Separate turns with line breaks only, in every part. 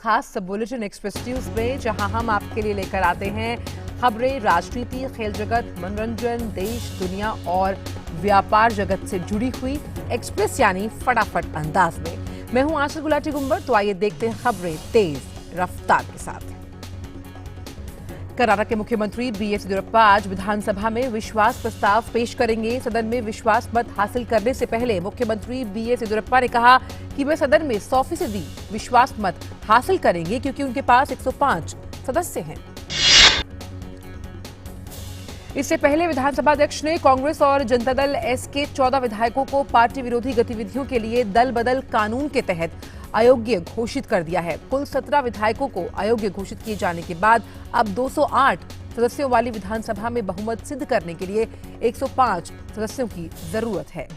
खास bulletin express news में जहां हम आपके लिए लेकर आते हैं खबरें राजनीति, खेल जगत, मनोरंजन, देश, दुनिया और व्यापार जगत से जुड़ी हुई एक्सप्रेस यानी फटाफट अंदाज में। मैं हूं आशा गुलाटी गुंबर, तो आइए देखते हैं खबरें तेज रफ्तार के साथ। कर्नाटक के मुख्यमंत्री बीएस येदियुरप्पा आज विधानसभा में विश्वास प्रस्ताव पेश करेंगे। सदन में विश्वास मत हासिल करने से पहले मुख्यमंत्री बीएस येदियुरप्पा ने कहा कि वे सदन में 100% विश्वास मत हासिल करेंगे क्योंकि उनके पास 105 सदस्य हैं। इससे पहले विधानसभा अध्यक्ष ने कांग्रेस और जनता दल एस के 14 विधायकों को पार्टी विरोधी गतिविधियों के लिए दल बदल कानून के तहत अयोग्य घोषित कर दिया है। कुल 17 विधायकों को अयोग्य घोषित किए जाने के बाद अब 208 सदस्यों वाली विधानसभा में बहुमत सिद्ध करने के लिए 105 सदस्यों की जरूरत है।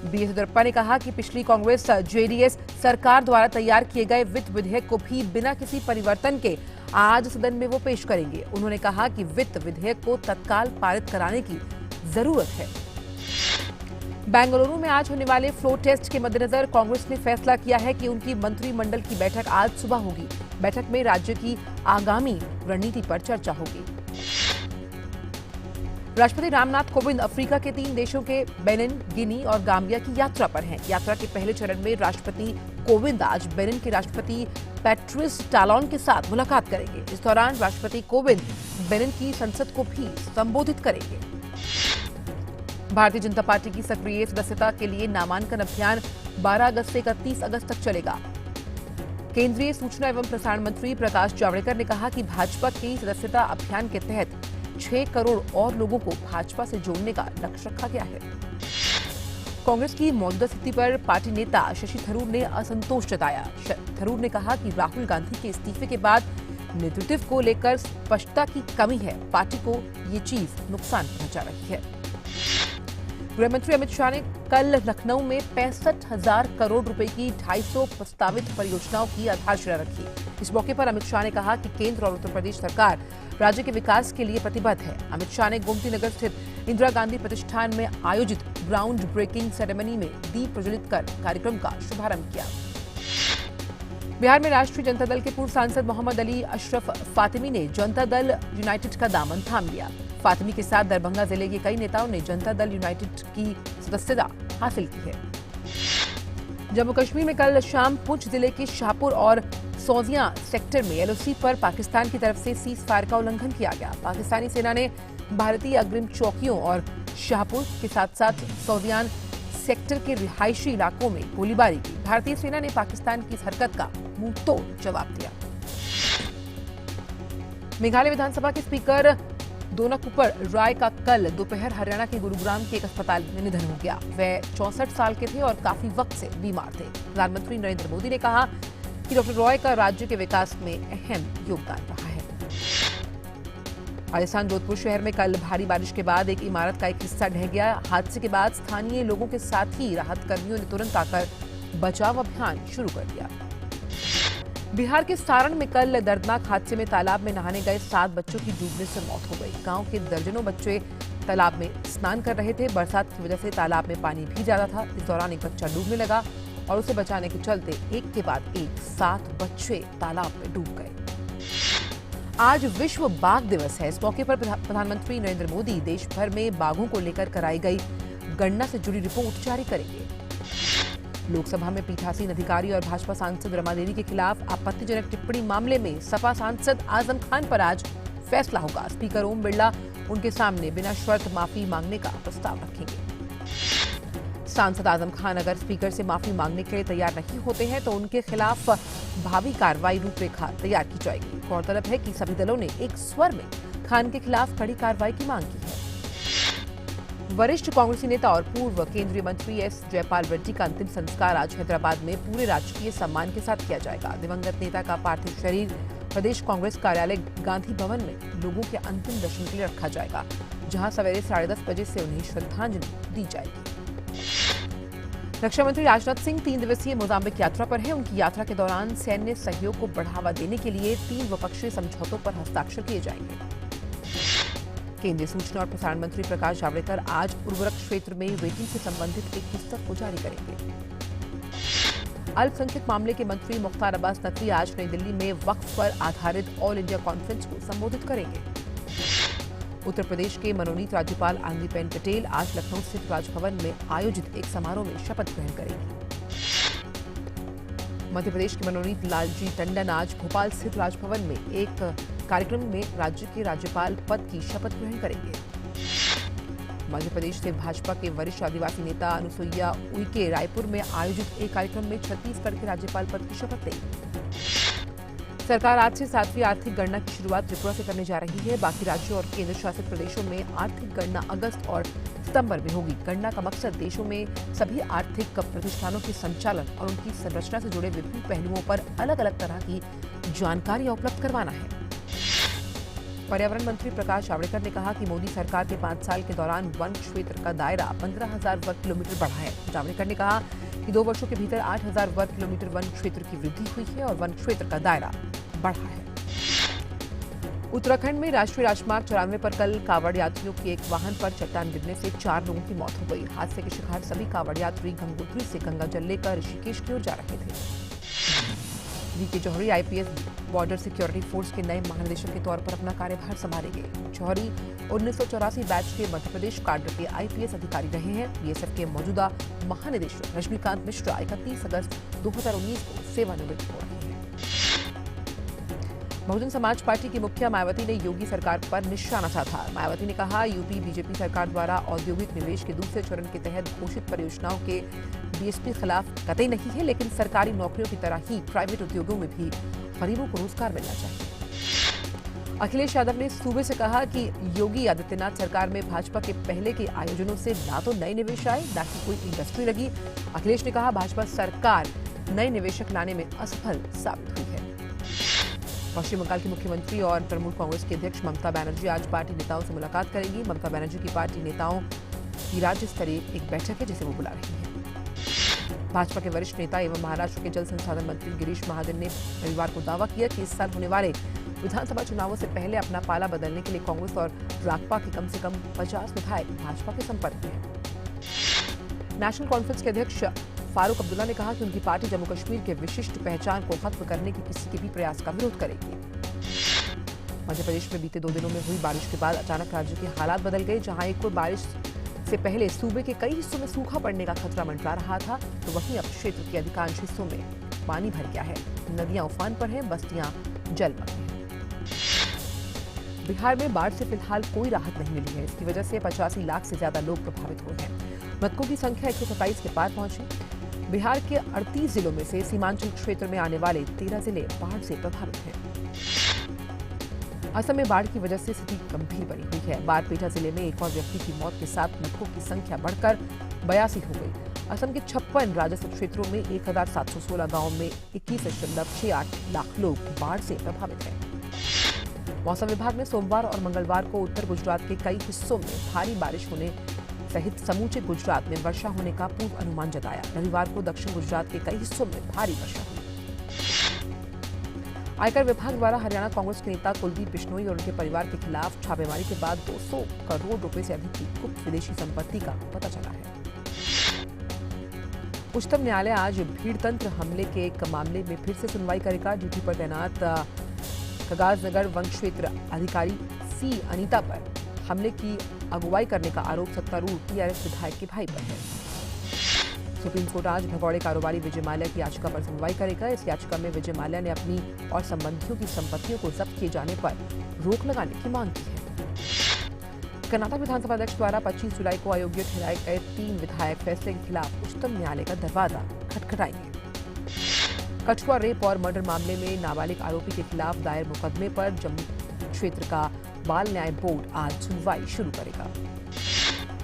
बीएस येदियुरप्पा ने कहा कि पिछली कांग्रेस जेडीएस सरकार द्वारा तैयार किए गए वित्त विधेयक को भी बिना किसी परिवर्तन के आज सदन में वो पेश करेंगे। उन्होंने कहा कि वित्त विधेयक को तत्काल पारित कराने की जरूरत है। बेंगलुरु में आज होने वाले फ्लोर टेस्ट के मद्देनजर कांग्रेस ने फैसला किया है कि उनकी मंत्रिमंडल की बैठक आज सुबह होगी। बैठक में राज्य की आगामी रणनीति पर चर्चा होगी। राष्ट्रपति रामनाथ कोविंद अफ्रीका के 3 देशों के बेनिन, गिनी और गाम्बिया की यात्रा पर हैं। यात्रा के पहले चरण में राष्ट्रपति कोविंद आज बेनिन के राष्ट्रपति पैट्रिस टालॉन के साथ मुलाकात करेंगे। इस दौरान राष्ट्रपति कोविंद बेनिन की संसद को भी संबोधित करेंगे। भारतीय जनता पार्टी की सक्रिय सदस्यता के लिए नामांकन अभियान 12 अगस्त से 31 अगस्त तक चलेगा। केंद्रीय सूचना एवं प्रसारण मंत्री प्रकाश जावड़ेकर ने कहा कि भाजपा की सदस्यता अभियान के तहत 6 करोड़ और लोगों को भाजपा से जोड़ने का लक्ष्य रखा गया है। कांग्रेस की मौजूदा स्थिति पर पार्टी नेता शशि थरूर ने असंतोष जताया। थरूर ने कहा कि राहुल गांधी के इस्तीफे के बाद नेतृत्व को लेकर स्पष्टता की कमी है। पार्टी को ये चीज नुकसान पहुंचा रही है। गृह मंत्री अमित शाह ने कल लखनऊ में 65,000 करोड़ रुपए की 250 प्रस्तावित परियोजनाओं की आधारशिला रखी। इस मौके पर अमित शाह ने कहा कि केंद्र और उत्तर प्रदेश सरकार राज्य के विकास के लिए प्रतिबद्ध है। अमित शाह ने गोमती नगर स्थित इंदिरा गांधी प्रतिष्ठान में आयोजित ग्राउंड ब्रेकिंग सेरेमनी में दीप प्रज्वलित कर कार्यक्रम का शुभारंभ किया। बिहार में राष्ट्रीय जनता दल के पूर्व सांसद मोहम्मद अली अशरफ फातिमी ने जनता दल यूनाइटेड का दामन थाम लिया। फातिमी के साथ दरभंगा जिले के कई नेताओं ने जनता दल यूनाइटेड की सदस्यता हासिल की है। जम्मू कश्मीर में कल शाम पुंछ जिले के शाहपुर और सौजियां सेक्टर में एलओसी पर पाकिस्तान की तरफ से सीज फायर का उल्लंघन किया गया। पाकिस्तानी सेना ने भारतीय अग्रिम चौकियों और शाहपुर के साथ साथ सौजियान सेक्टर के रिहायशी इलाकों में गोलीबारी की। भारतीय सेना ने पाकिस्तान की इस हरकत का मुंहतोड़ जवाब दिया। मेघालय विधानसभा के स्पीकर दोनाकुपर राय का कल दोपहर हरियाणा के गुरुग्राम के एक अस्पताल में निधन हो गया। वे 64 साल के थे और काफी वक्त से बीमार थे। प्रधानमंत्री नरेंद्र मोदी ने कहा कि डॉक्टर रॉय का राज्य के विकास में अहम योगदान रहा है। राजस्थान जोधपुर शहर में कल भारी बारिश के बाद एक इमारत का एक हिस्सा ढह गया। हादसे के बाद स्थानीय लोगों के साथ ही राहत कर्मियों ने तुरंत आकर बचाव अभियान शुरू कर दिया। बिहार के सारण में कल दर्दनाक हादसे में तालाब में नहाने गए 7 बच्चों की डूबने से मौत हो गई। गांव के दर्जनों बच्चे तालाब में स्नान कर रहे थे। बरसात की वजह से तालाब में पानी भी ज्यादा था। इस दौरान एक बच्चा डूबने लगा और उसे बचाने के चलते एक के बाद एक 7 बच्चे तालाब में डूब गए। आज विश्व बाघ दिवस है। इस मौके पर प्रधानमंत्री नरेंद्र मोदी देश भर में बाघों को लेकर कराई गई गणना से जुड़ी रिपोर्ट जारी करेंगे। लोकसभा में पीठासीन अधिकारी और भाजपा सांसद रमा देवी के खिलाफ आपत्तिजनक टिप्पणी मामले में सपा सांसद आजम खान पर आज फैसला होगा। स्पीकर ओम बिरला उनके सामने बिना शर्त माफी मांगने का प्रस्ताव रखेंगे। सांसद आजम खान अगर स्पीकर से माफी मांगने के लिए तैयार नहीं होते हैं तो उनके खिलाफ भावी कार्रवाई रूपरेखा तैयार की जाएगी। गौरतलब है कि सभी दलों ने एक स्वर में खान के खिलाफ कड़ी कार्रवाई की मांग की है। वरिष्ठ कांग्रेसी नेता और पूर्व केंद्रीय मंत्री एस जयपाल रेड्डी का अंतिम संस्कार आज हैदराबाद में पूरे राजकीय सम्मान के साथ किया जाएगा। दिवंगत नेता का पार्थिव शरीर प्रदेश कांग्रेस कार्यालय गांधी भवन में लोगों के अंतिम दर्शन के लिए रखा जाएगा, जहां सवेरे 10:30 बजे से उन्हें श्रद्धांजलि दी जाएगी। रक्षा मंत्री राजनाथ सिंह 3 दिवसीय मोजाम्बिक यात्रा पर हैं। उनकी यात्रा के दौरान सैन्य सहयोग को बढ़ावा देने के लिए 3 द्विपक्षीय समझौतों पर हस्ताक्षर किए जाएंगे। केंद्रीय सूचना और प्रसारण मंत्री प्रकाश जावड़ेकर आज उर्वरक क्षेत्र में रेटिंग से संबंधित एक पुस्तक को जारी करेंगे। अल्पसंख्यक मामले के मंत्री मुख्तार अब्बास नकवी आज नई दिल्ली में वक्फ पर आधारित ऑल इंडिया कॉन्फ्रेंस को संबोधित करेंगे। उत्तर प्रदेश के मनोनीत राज्यपाल आनंदीबेन पटेल आज लखनऊ स्थित राजभवन में आयोजित एक समारोह में शपथ ग्रहण करेंगी। मध्य प्रदेश के मनोनीत लालजी टंडन आज भोपाल स्थित राजभवन में एक कार्यक्रम में राज्य के राज्यपाल पद की शपथ ग्रहण करेंगे। मध्य प्रदेश से भाजपा के वरिष्ठ आदिवासी नेता अनुसुईया उइके रायपुर में आयोजित एक कार्यक्रम में छत्तीसगढ़ के राज्यपाल पद की शपथ लेंगे। सरकार आज से 7वीं आर्थिक गणना की शुरुआत त्रिपुरा से करने जा रही है। बाकी राज्यों और केंद्र शासित प्रदेशों में आर्थिक गणना अगस्त और सितंबर में होगी। गणना का मकसद देशों में सभी आर्थिक प्रतिष्ठानों के संचालन और उनकी संरचना से जुड़े विभिन्न पहलुओं पर अलग अलग तरह की जानकारी उपलब्ध करवाना है। पर्यावरण मंत्री प्रकाश जावड़ेकर ने कहा कि मोदी सरकार के 5 साल के दौरान वन क्षेत्र का दायरा 15,000 वर्ग किलोमीटर बढ़ा है। जावड़ेकर ने कहा कि 2 वर्षों के भीतर 8,000 वर्ग किलोमीटर वन क्षेत्र की वृद्धि हुई है और वन क्षेत्र का दायरा बढ़ा है। उत्तराखंड में राष्ट्रीय राजमार्ग 94 पर कल कांवड़ यात्रियों के एक वाहन पर चट्टान गिरने से 4 लोगों की मौत हो गई। हादसे के शिकार सभी कांवड़ यात्री गंगोत्री से गंगा जल लेकर ऋषिकेश की ओर जा रहे थे। वीके जौहरी आईपीएस बॉर्डर सिक्योरिटी फोर्स के नए महानिदेशक के तौर पर अपना कार्यभार संभालेंगे। जौहरी 1984 बैच के मध्य प्रदेश काडर के आईपीएस अधिकारी रहे हैं। बीएसएफ के मौजूदा महानिदेशक रजनीकांत मिश्रा 31 अगस्त 2019 को सेवानिवृत्त हो रहे हैं। बहुजन समाज पार्टी की मुखिया मायावती ने योगी सरकार पर निशाना साधा। मायावती ने कहा, यूपी बीजेपी सरकार द्वारा औद्योगिक निवेश के दूसरे चरण के तहत घोषित परियोजनाओं के बीएसपी खिलाफ कतई नहीं है, लेकिन सरकारी नौकरियों की तरह ही प्राइवेट उद्योगों में भी गरीबों को रोजगार मिलना चाहिए। अखिलेश यादव ने सूबे से कहा कि योगी आदित्यनाथ सरकार में भाजपा के पहले के आयोजनों से ना तो नए निवेश आए, ना ही कोई इंडस्ट्री लगी। अखिलेश ने कहा, भाजपा सरकार नए निवेशक लाने में असफल साबित हुई है। पश्चिम बंगाल की मुख्यमंत्री और तृणमूल कांग्रेस की अध्यक्ष ममता बनर्जी आज पार्टी नेताओं से मुलाकात करेंगी। ममता बनर्जी की पार्टी नेताओं की राज्य स्तरीय एक बैठक है जिसे वो बुला रही है। भाजपा के वरिष्ठ नेता एवं महाराष्ट्र के जल संसाधन मंत्री गिरीश महाजन ने रविवार को दावा किया कि इस साल होने वाले विधानसभा चुनावों से पहले अपना पाला बदलने के लिए कांग्रेस और राकपा के कम से कम 50 विधायक भाजपा के संपर्क में हैं। नेशनल कॉन्फ्रेंस के अध्यक्ष फारूक अब्दुल्ला ने कहा कि उनकी पार्टी जम्मू कश्मीर के विशिष्ट पहचान को खत्म करने के किसी के भी प्रयास का विरोध करेगी। मध्य प्रदेश में बीते 2 दिनों में हुई बारिश के बाद अचानक राज्य के हालात बदल गए। जहां एक और बारिश से पहले सूबे के कई हिस्सों में सूखा पड़ने का खतरा मंडरा रहा था, तो वहीं अब क्षेत्र के अधिकांश हिस्सों में पानी भर गया है। नदियां उफान पर हैं, बस्तियां जलमग्न हैं। बिहार में बाढ़ से फिलहाल कोई राहत नहीं मिली है। इसकी वजह से 85 लाख से ज्यादा लोग प्रभावित हुए हैं। मृतकों की संख्या 127 के पार पहुंची। बिहार के 38 जिलों में से सीमांचल क्षेत्र में आने वाले 13 जिले बाढ़ से प्रभावित हैं। असम में बाढ़ की वजह से स्थिति गंभीर बनी हुई है। बारपेटा जिले में एक और व्यक्ति की मौत के साथ मृतकों की संख्या बढ़कर 82 हो गई। असम के 56 राजस्व क्षेत्रों में 1716 गांवों में 21.68 लाख लोग बाढ़ से प्रभावित हैं। मौसम विभाग ने सोमवार और मंगलवार को उत्तर गुजरात के कई हिस्सों में भारी बारिश होने सहित समूचे गुजरात में वर्षा होने का पूर्व अनुमान जताया। रविवार को दक्षिण गुजरात के कई हिस्सों में भारी वर्षा हुई। आयकर विभाग द्वारा हरियाणा कांग्रेस के नेता कुलदीप बिश्नोई और उनके परिवार के खिलाफ छापेमारी के बाद 200 करोड़ रुपए से अधिक की गुप्त विदेशी संपत्ति का पता चला है। उच्चतम न्यायालय आज भीड़तंत्र हमले के एक मामले में फिर से सुनवाई करेगा। ड्यूटी पर तैनात कगाजनगर वन क्षेत्र अधिकारी सी अनीता पर हमले की अगुवाई करने का आरोप सत्तारूढ़ टीआरएस विधायक के भाई पर है। सुप्रीम कोर्ट आज भगौड़े कारोबारी विजय माल्या की याचिका पर सुनवाई करेगा। इस याचिका में विजय माल्या ने अपनी और संबंधियों की संपत्तियों को जब्त किए जाने पर रोक लगाने की मांग की है। कर्नाटक विधानसभा अध्यक्ष द्वारा 25 जुलाई को अयोग्य ठहराए गए 3 विधायक फैसले के खिलाफ उच्चतम न्यायालय का दरवाजा खटखटाएंगे। कठुआ रेप और मर्डर मामले में नाबालिग आरोपी के खिलाफ दायर मुकदमे पर जम्मू क्षेत्र का बाल न्याय बोर्ड आज सुनवाई शुरू करेगा।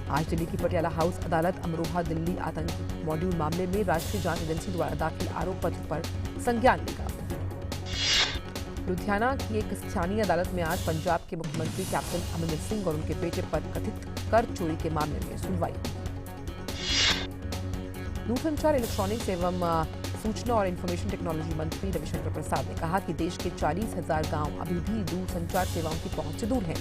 आज दिल्ली की पटियाला हाउस अदालत अमरोहा दिल्ली आतंकी मॉड्यूल मामले में राष्ट्रीय जांच एजेंसी द्वारा दाखिल आरोप पत्र पर संज्ञान लेगा। लुधियाना की एक स्थानीय अदालत में आज पंजाब के मुख्यमंत्री कैप्टन अमरिंदर सिंह और उनके बेटे पर कथित कर चोरी के मामले में सुनवाई होगी। दूरसंचार, इलेक्ट्रॉनिक्स एवं सूचना और इंफॉर्मेशन टेक्नोलॉजी मंत्री रविशंकर प्रसाद ने कहा कि देश के 40,000 गांव अभी भी दूरसंचार सेवाओं की पहुंच से दूर हैं।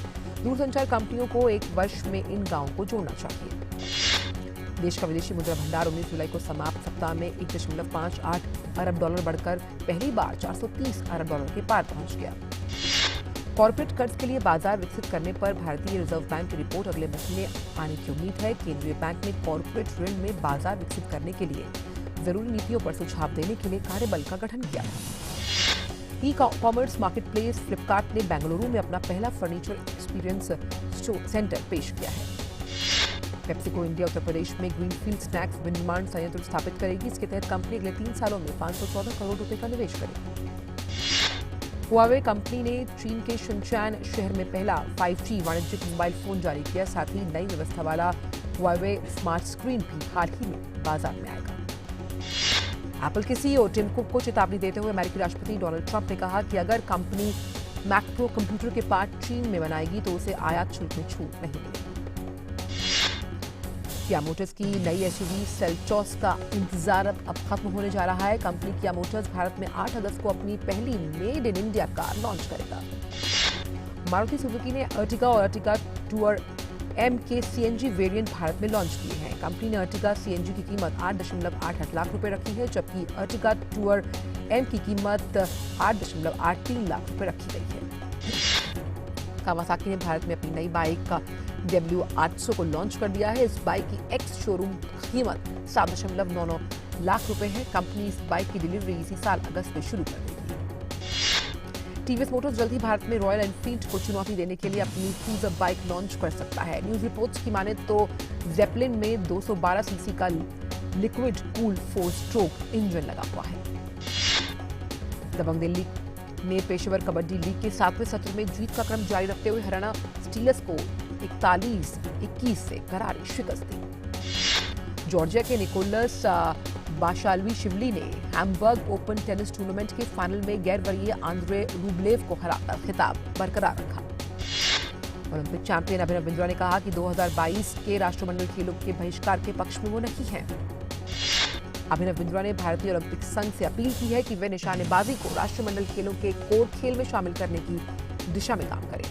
दूरसंचार कंपनियों को 1 वर्ष में इन गांवों को जोड़ना चाहिए। देश का विदेशी मुद्रा भंडार 19 जुलाई को समाप्त सप्ताह में 1.58 अरब डॉलर बढ़कर पहली बार 430 अरब डॉलर के पार पहुंच गया। कॉर्पोरेट कर्ज के लिए बाजार विकसित करने पर भारतीय रिजर्व बैंक की रिपोर्ट अगले महीने आने की उम्मीद है। केंद्रीय बैंक ने कॉर्पोरेट ऋण में बाजार विकसित करने के लिए जरूरी नीतियों पर सुझाव देने के लिए कार्यबल का गठन किया है। ई कॉमर्स मार्केटप्लेस फ्लिपकार्ट ने बेंगलुरु में अपना पहला फर्नीचर एक्सपीरियंस सेंटर पेश किया है। पेप्सिको इंडिया उत्तर प्रदेश में ग्रीनफील्ड स्नैक्स विनिर्माण संयंत्र स्थापित करेगी। इसके तहत कंपनी अगले 3 सालों में 514 करोड़ रुपए का निवेश करेगी। हुआवे कंपनी ने चीन के शिनचैन शहर में पहला 5G वाणिज्यिक मोबाइल फोन जारी किया। साथ ही नई व्यवस्था वाला हुआवे स्मार्ट स्क्रीन भी हाल ही में बाजार में आएगा। एप्पल के सीईओ टिम कुक को चेतावनी देते हुए अमेरिकी राष्ट्रपति डोनाल्ड ट्रंप ने कहा कि अगर कंपनी मैक प्रो कंप्यूटर के पार्ट चीन में बनाएगी तो उसे आयात शुल्क में छूट नहीं मिलेगी। किया मोटर्स की नई एसयूवी सेल्टॉस का इंतजार अब खत्म होने जा रहा है। कंपनी किया मोटर्स भारत में 8 अगस्त को अपनी पहली made in India car launch करेगा। मारुति सुजुकी ने अर्टिगा और अर्टिगा टूर एम के सीएनजी वेरिएंट भारत में लॉन्च किए हैं। कंपनी ने अर्टिगा सीएनजी की कीमत 8.88 लाख रुपए रखी है, जबकि अर्टिगा टूर एम की कीमत 8.83 लाख रुपए रखी गई है। कावासाकी ने भारत में अपनी नई बाइक का W800 को लॉन्च कर दिया है। इस बाइक की एक्स शोरूम कीमत 7.99 लाख रुपए है। कंपनी इस बाइक की डिलीवरी इसी साल अगस्त में शुरू कर देगी। टीवीएस मोटर्स जल्द ही भारत में रॉयल एनफील्ड को चुनौती देने के लिए अपनी क्रूजर बाइक लॉन्च कर सकता है। न्यूज रिपोर्ट्स की माने तो जेपलिन में 212 सीसी का लिक्विड कूल 4 स्ट्रोक इंजन लगा हुआ है। दबंग दिल्ली ने पेशेवर कबड्डी लीग के 7वें सत्र में जीत का क्रम जारी रखते हुए हरियाणा स्टीलर्स को 41-21 से करारी शिकस्त दी। जॉर्जिया के निकोलस बाशाल्वी शिवली ने हैम्बर्ग ओपन टेनिस टूर्नामेंट के फाइनल में गैरवरीय आंद्रे रूबलेव को हराकर खिताब बरकरार रखा। ओलंपिक चैंपियन अभिनव बिंद्रा ने कहा कि 2022 के राष्ट्रमंडल खेलों के बहिष्कार के पक्ष में वो नहीं है। अभिनव बिंद्रा ने भारतीय ओलंपिक संघ से अपील की है कि वे निशानेबाजी को राष्ट्रमंडल खेलों के कोर खेल में शामिल करने की दिशा में काम करें।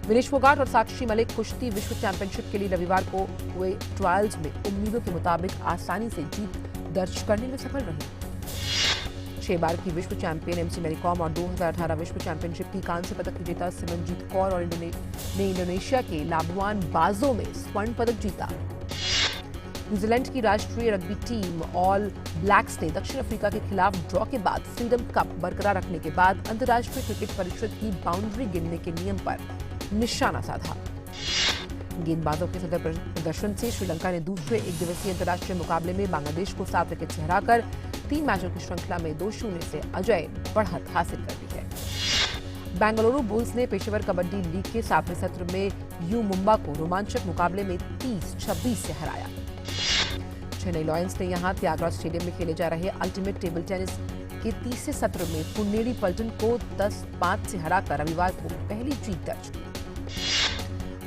विनेश फोगाट और साक्षी मलिक कुश्ती विश्व चैंपियनशिप के लिए रविवार को हुए ट्रायल्स में उम्मीदों के मुताबिक आसानी से जीत दर्ज करने में सफल रहे। 6 बार की विश्व चैंपियन एमसी मैरीकॉम और 2018 विश्व चैंपियनशिप की कांस्य पदक विजेता सिमरनजीत कौर और ने इंडोनेशिया के लाबुआन बाजो में स्वर्ण पदक जीता। न्यूजीलैंड की राष्ट्रीय रग्बी टीम ऑल ब्लैक्स ने दक्षिण अफ्रीका के खिलाफ ड्रॉ के बाद फ्रीडम कप बरकरार रखने के बाद अंतर्राष्ट्रीय क्रिकेट परिषद की बाउंड्री गिनने के नियम पर निशाना साधा। गेंदबाजों के सदर प्रदर्शन से श्रीलंका ने दूसरे एक दिवसीय अंतर्राष्ट्रीय मुकाबले में बांग्लादेश को 7 विकेट से हराकर 3 मैचों की श्रृंखला में 2-0 से अजय बढ़त हासिल कर ली है। बेंगलुरु बुल्स ने पेशेवर कबड्डी लीग के 7वें सत्र में यू मुंबा को रोमांचक मुकाबले में 30-26 से हराया। चेन्नई लॉयंस ने यहां त्यागराज स्टेडियम में खेले जा रहे अल्टीमेट टेबल टेनिस के 30वें सत्र में पुनेरी पल्टन को 10-5 से हराकर रविवार को पहली जीत दर्ज की।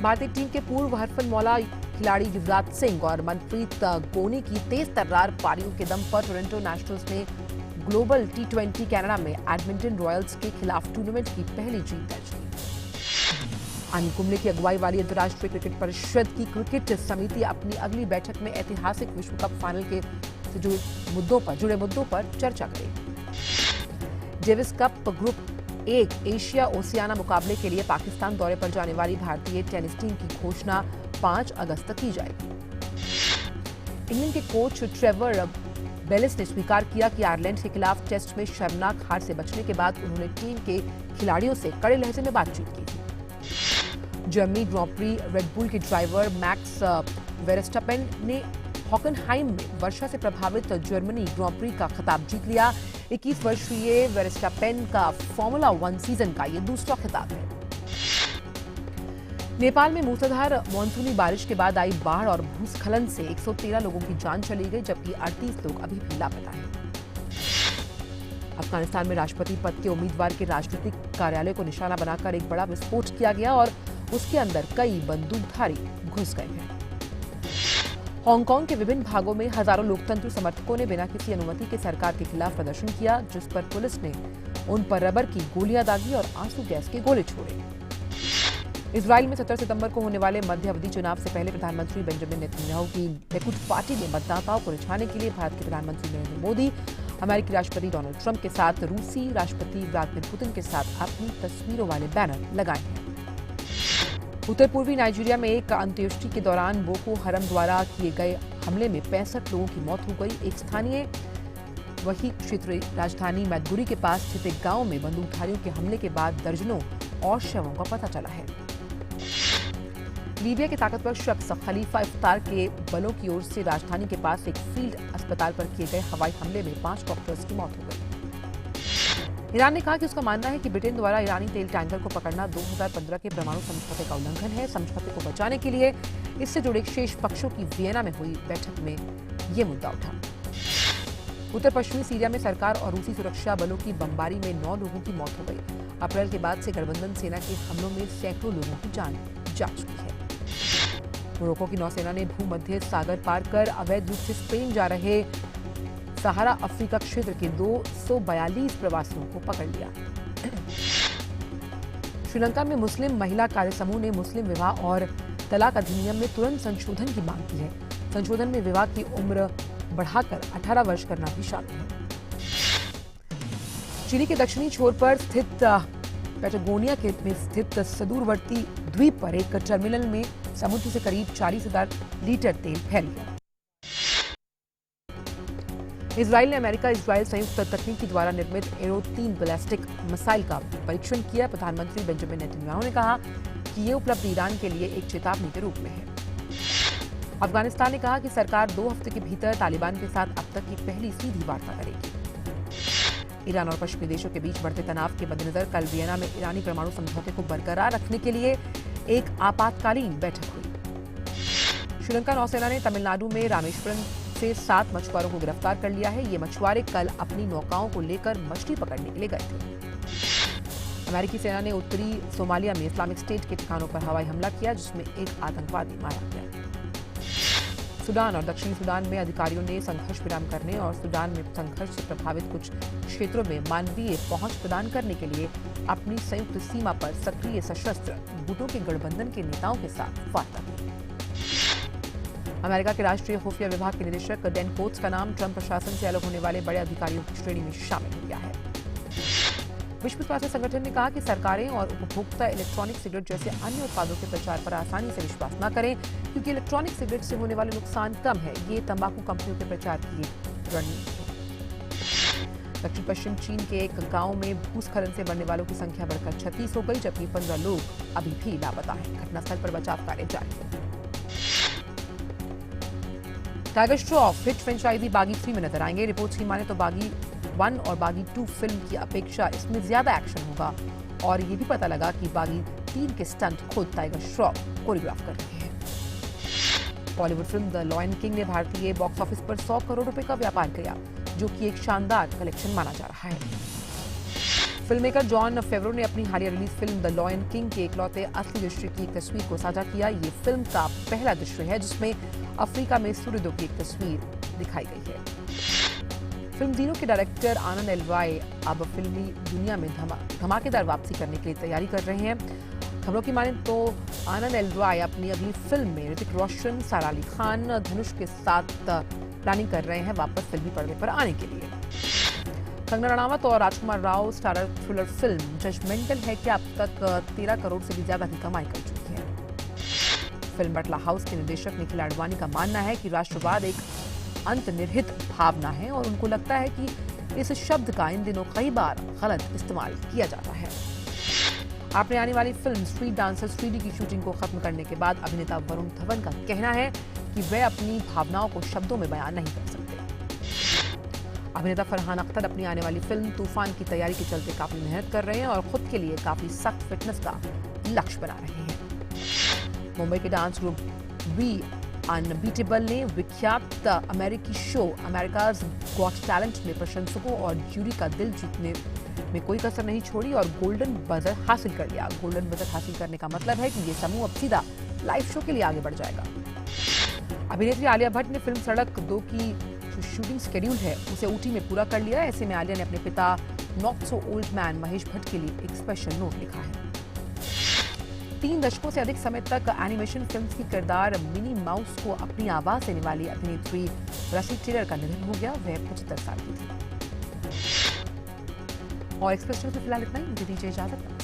भारतीय टीम के पूर्व हरफन मौला खिलाड़ी युवराज सिंह और मनप्रीत गोनी की तेज तर्रार पारियों के दम पर टोरंटो नेशनल्स ने ग्लोबल T20 कनाडा में एडमिंटन रॉयल्स के खिलाफ टूर्नामेंट की पहली जीत दर्ज की। अनिल कुंबले की अगुवाई वाली अंतर्राष्ट्रीय क्रिकेट परिषद की क्रिकेट समिति अपनी अगली बैठक में ऐतिहासिक विश्व कप फाइनल के से जुड़े मुद्दों पर चर्चा करेगी। Davis cup group 1 Asia Oceania मुकाबले के लिए पाकिस्तान दौरे पर जाने वाली भारतीय टेनिस टीम की घोषणा 5 अगस्त तक की जाएगी। इंग्लैंड के कोच ट्रेवर बेलिस ने स्वीकार किया कि आयरलैंड के खिलाफ टेस्ट में शर्मनाक हार से बचने के बाद उन्होंने टीम के खिलाड़ियों से कड़े लहजे में बातचीत की थी। जर्मनी ग्रां प्री रेडबुल के ड्राइवर मैक्स वेरस्टपेन ने हॉकनहाइम में वर्षा से प्रभावित जर्मनी ग्रां प्री का खिताब जीत लिया। 21 वर्षीय वेरस्टपेन का फॉर्मूला 1 सीजन का ये दूसरा खिताब है। नेपाल में मूसलाधार मानसूनी बारिश के बाद आई बाढ़ और भूस्खलन से 113 लोगों की जान चली गई, जबकि 38 लोग अभी भी लापता हैं। अफगानिस्तान में राष्ट्रपति पद के उम्मीदवार के राजनीतिक कार्यालय को निशाना बनाकर एक बड़ा विस्फोट किया गया और उसके अंदर कई बंदूकधारी घुस गए हैं। हांगकांग के विभिन्न भागों में हजारों लोकतंत्र समर्थकों ने बिना किसी अनुमति के सरकार के खिलाफ प्रदर्शन किया, जिस पर पुलिस ने उन पर रबर की गोलियां दागी और आंसू गैस के गोले छोड़े। इजराइल में 17 सितंबर को होने वाले मध्य अवधि चुनाव से पहले प्रधानमंत्री बेंजामिन नेतन्याहू की लिकुड पार्टी ने मतदाताओं को रिझाने के लिए भारत के प्रधानमंत्री नरेंद्र मोदी, अमेरिकी राष्ट्रपति डोनाल्ड ट्रंप के साथ रूसी राष्ट्रपति व्लादिमीर पुतिन के साथ अपनी तस्वीरों वाले बैनर लगाए हैं। उत्तर पूर्वी नाइजीरिया में एक अंत्येष्टि के दौरान बोको हरम द्वारा किए गए हमले में 65 लोगों की मौत हो गई। एक स्थानीय वही क्षेत्रीय राजधानी मैदुगुरी के पास स्थित एक गांव में बंदूकधारियों के हमले के बाद दर्जनों और शवों का पता चला है। लीबिया के ताकतवर शख्स खलीफा इफ्तार के बलों की ओर से राजधानी के पास एक फील्ड अस्पताल पर किए गए हवाई हमले में 5 डॉक्टर्स की मौत हो गई। ईरान ने कहा कि उसका मानना है कि ब्रिटेन द्वारा ईरानी तेल टैंकर को पकड़ना 2015 के परमाणु समझौते का उल्लंघन है। समझौते को बचाने के लिए इससे जुड़े शेष पक्षों की वियना में हुई बैठक में ये मुद्दा उठा। उत्तर पश्चिमी सीरिया में सरकार और रूसी सुरक्षा बलों की बमबारी में 9 लोगों की मौत हो गई। अप्रैल के बाद से गठबंधन सेना के हमलों में सैकड़ों लोगों की जान जा चुकी है। मोरक्को की नौसेना ने भूमध्य सागर पार कर अवैध रूप से स्पेन जा रहे सहारा अफ्रीका क्षेत्र के 242 प्रवासियों को पकड़ लिया। श्रीलंका में मुस्लिम महिला कार्य समूह ने मुस्लिम विवाह और तलाक अधिनियम में तुरंत संशोधन की मांग की है। संशोधन में विवाह की उम्र बढ़ाकर 18 वर्ष करना भी शामिल है। चिली के दक्षिणी छोर पर स्थित पैटागोनिया में स्थित सुदूरवर्ती द्वीप पर एक टर्मिनल में समुद्र से करीब 40,000 लीटर तेल फैल गया। इजराइल ने अमेरिका इजराइल संयुक्त तकनीकी द्वारा निर्मित एरो 3 बैलिस्टिक मिसाइल का परीक्षण किया। प्रधानमंत्री बेंजामिन नेतन्याहू ने कहा कि ये उपलब्धि ईरान के लिए एक चेतावनी के रूप में है। अफगानिस्तान ने कहा कि सरकार 2 हफ्ते के भीतर तालिबान के साथ अब तक की पहली सीधी वार्ता करेगी। ईरान और पश्चिमी देशों के बीच बढ़ते तनाव के मद्देनजर कल वियना में ईरानी परमाणु समझौते को बरकरार रखने के लिए एक आपातकालीन बैठक हुई। श्रीलंका नौसेना ने तमिलनाडु में रामेश्वरम से 7 मछुआरों को गिरफ्तार कर लिया है। ये मछुआरे कल अपनी नौकाओं को लेकर मछली पकड़ने के लिए गए थे। अमेरिकी सेना ने उत्तरी सोमालिया में इस्लामिक स्टेट के ठिकानों पर हवाई हमला किया, जिसमें एक आतंकवादी मारा गया। सूडान और दक्षिणी सूडान में अधिकारियों ने संघर्ष विराम करने और सूडान में संघर्ष से प्रभावित कुछ क्षेत्रों में मानवीय पहुंच प्रदान करने के लिए अपनी संयुक्त सीमा पर सक्रिय सशस्त्र गुटों के गठबंधन के नेताओं के साथ वार्ता की। अमेरिका के राष्ट्रीय खुफिया विभाग के निदेशक डैन कोट्स का नाम ट्रंप प्रशासन से अलग होने वाले बड़े अधिकारियों की श्रेणी में शामिल हो गया है। विश्व स्वास्थ्य संगठन ने कहा कि सरकारें और उपभोक्ता इलेक्ट्रॉनिक सिगरेट जैसे अन्य उत्पादों के प्रचार पर आसानी से विश्वास न करें, क्योंकि इलेक्ट्रॉनिक सिगरेट से होने वाले नुकसान कम है। ये तंबाकू कंपनियों के प्रचार की एक रणनीति है। दक्षिण पश्चिम चीन के एक गांव में भूस्खलन से मरने वालों की संख्या बढ़कर 36 हो गई, जबकि 15 लोग अभी भी लापता हैं। घटनास्थल पर बचाव कार्य जारी है। टाइगर श्रॉफ हिट फ्रेंचाइजी बागी 3 में नजर आएंगे। रिपोर्ट्स की माने तो बागी 1 और बागी 2 फिल्म की अपेक्षा इसमें ज्यादा एक्शन होगा, और ये भी पता लगा कि बागी 3 के स्टंट खुद टाइगर श्रॉफ कोरियोग्राफ कर रहे हैं। Bollywood film the lion king ने भारतीय बॉक्स ऑफिस पर 100 करोड़ रुपए का व्यापार किया, जो कि एक शानदार कलेक्शन माना जा रहा है। फिल्ममेकर जॉन फेवरो ने अपनी हालिया release film the lion king के इकलौते असली दृश्य की एक तस्वीर को साझा किया। ये फिल्म का पहला दृश्य है जिसमें अफ्रीका में सूर्योदय की एक तस्वीर दिखाई गई है। फिल्म जीरो के डायरेक्टर आनंद एल राय अब फिल्मी दुनिया में धमाकेदार वापसी करने के लिए तैयारी कर रहे हैं। खबरों की माने तो आनंद एल राय अपनी अगली फिल्म में ऋतिक रोशन, सारा अली खान, धनुष के साथ प्लानिंग कर रहे हैं वापस फिल्मी पर्दे पर आने के लिए। कंगना रणावत और Rajkumar Rao starrer thriller film judgemental है कि अब तक 13 करोड़ से भी ज्यादा की कमाई कर चुकी है। फिल्म बटला हाउस के निर्देशक निखिल आडवाणी का मानना है कि राष्ट्रवाद एक अंतर्निहित भावना है, और उनको लगता है कि इस शब्द का इन दिनों कई बार गलत इस्तेमाल किया जाता है। आपने आने वाली फिल्म स्ट्रीट डांसर्स 3D की शूटिंग को खत्म करने के बाद अभिनेता वरुण धवन का कहना है कि वे अपनी भावनाओं को शब्दों में बयान नहीं कर सकते। अभिनेता फरहान अख्तर अपनी आने वाली फिल्म तूफान की तैयारी के चलते काफी मेहनत कर रहे हैं और खुद के लिए काफी सख्त फिटनेस का लक्ष्य बना रहे हैं। मुंबई के डांस ग्रुप वी अनबीटेबल ने विख्यात अमेरिकी शो अमेरिकाज गॉट टैलेंट में प्रशंसकों और ज्यूरी का दिल जीतने में कोई कसर नहीं छोड़ी और गोल्डन बजर हासिल कर लिया। गोल्डन बजर हासिल करने का मतलब है कि ये समूह अब सीधा लाइव शो के लिए आगे बढ़ जाएगा। अभिनेत्री आलिया भट्ट ने फिल्म सड़क 2 की जो शूटिंग शेड्यूल है उसे ऊटी में पूरा कर लिया। ऐसे में आलिया ने अपने पिता not so old man Mahesh Bhatt के लिए एक स्पेशल नोट लिखा है। 3 दशकों से अधिक समय तक एनिमेशन फिल्म की किरदार मिनी माउस को अपनी आवाज देने वाली अभिनेत्री रसी टेलर का निधन हो गया। वह 75 साल की थी। और एक्सप्रेस न्यूज में फिलहाल इतना ही। मुझे दीजिए इजाजत।